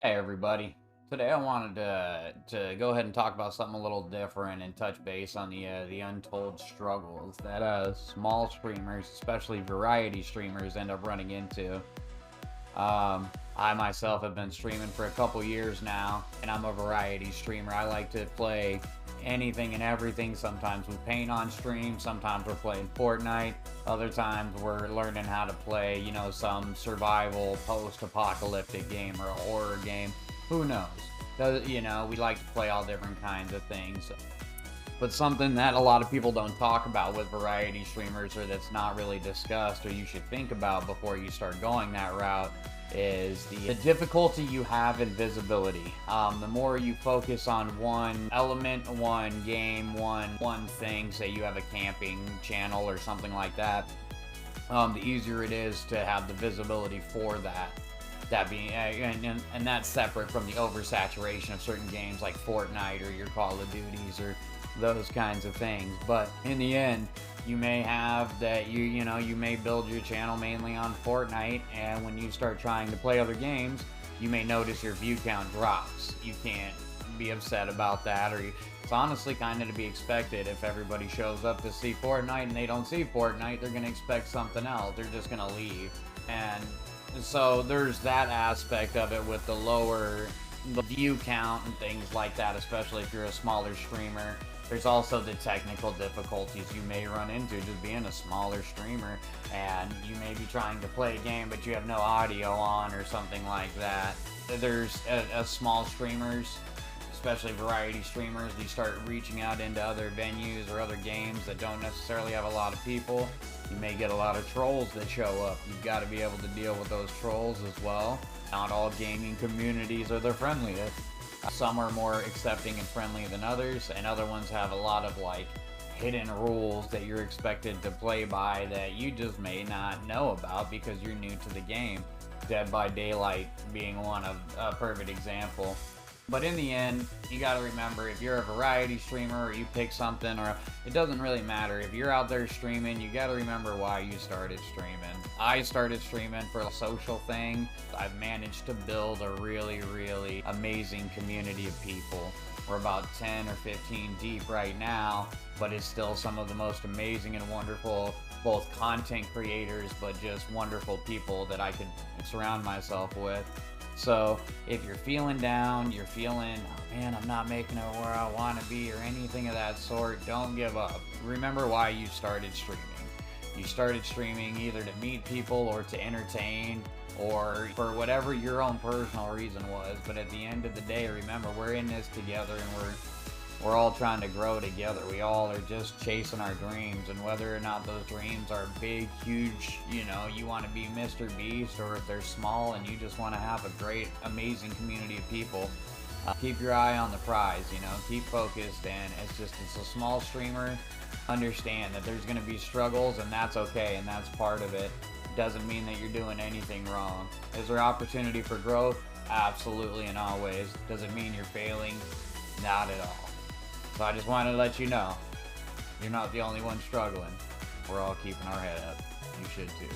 Hey everybody. Today I wanted to go ahead and talk about something a little different and touch base on the untold struggles that small streamers, especially variety streamers, end up running into. I myself have been streaming for a couple years now, and I'm a variety streamer. I like to play anything and everything. Sometimes we paint on stream, sometimes we're playing Fortnite, other times we're learning how to play, some survival post-apocalyptic game or a horror game. Who knows? We like to play all different kinds of things. But something that a lot of people don't talk about with variety streamers, or that's not really discussed, or you should think about before you start going that route, is the difficulty you have in visibility. The more you focus on one element, one game, one thing, say you have a camping channel or something like that, the easier it is to have the visibility for that. That being, and that's separate from the oversaturation of certain games like Fortnite or your Call of Duties or those kinds of things. But in the end, you may have that you may build your channel mainly on Fortnite, and when you start trying to play other games, you may notice your view count drops. You can't be upset about that, it's honestly kind of to be expected. If everybody shows up to see Fortnite and they don't see Fortnite, they're going to expect something else. They're just going to leave. And so there's that aspect of it with the view count and things like that, especially if you're a smaller streamer. There's also the technical difficulties you may run into just being a smaller streamer, and you may be trying to play a game but you have no audio on or something like that. There's small streamers, especially variety streamers, you start reaching out into other venues or other games that don't necessarily have a lot of people. You may get a lot of trolls that show up. You've got to be able to deal with those trolls as well. Not all gaming communities are the friendliest. Some are more accepting and friendly than others, and other ones have a lot of hidden rules that you're expected to play by that you just may not know about because you're new to the game. Dead by Daylight being a perfect example. But in the end, you gotta remember, if you're a variety streamer or you pick something, or it doesn't really matter, if you're out there streaming, you gotta remember why you started streaming. I started streaming for a social thing. I've managed to build a really, really amazing community of people. We're about 10 or 15 deep right now, but it's still some of the most amazing and wonderful, both content creators, but just wonderful people that I could surround myself with. So if you're feeling down, you're feeling, oh man, I'm not making it where I want to be, or anything of that sort, don't give up. Remember why you started streaming. You started streaming either to meet people or to entertain, or for whatever your own personal reason was. But at the end of the day, remember, we're in this together, and we're all trying to grow together. We all are just chasing our dreams, and whether or not those dreams are big, huge, you want to be Mr. Beast, or if they're small and you just want to have a great, amazing community of people, keep your eye on the prize, keep focused. And it's a small streamer. Understand that there's going to be struggles, and that's okay, and that's part of it. Doesn't mean that you're doing anything wrong. Is there opportunity for growth? Absolutely, and always. Does it mean you're failing? Not at all. So I just wanted to let you know, you're not the only one struggling. We're all keeping our head up. You should too.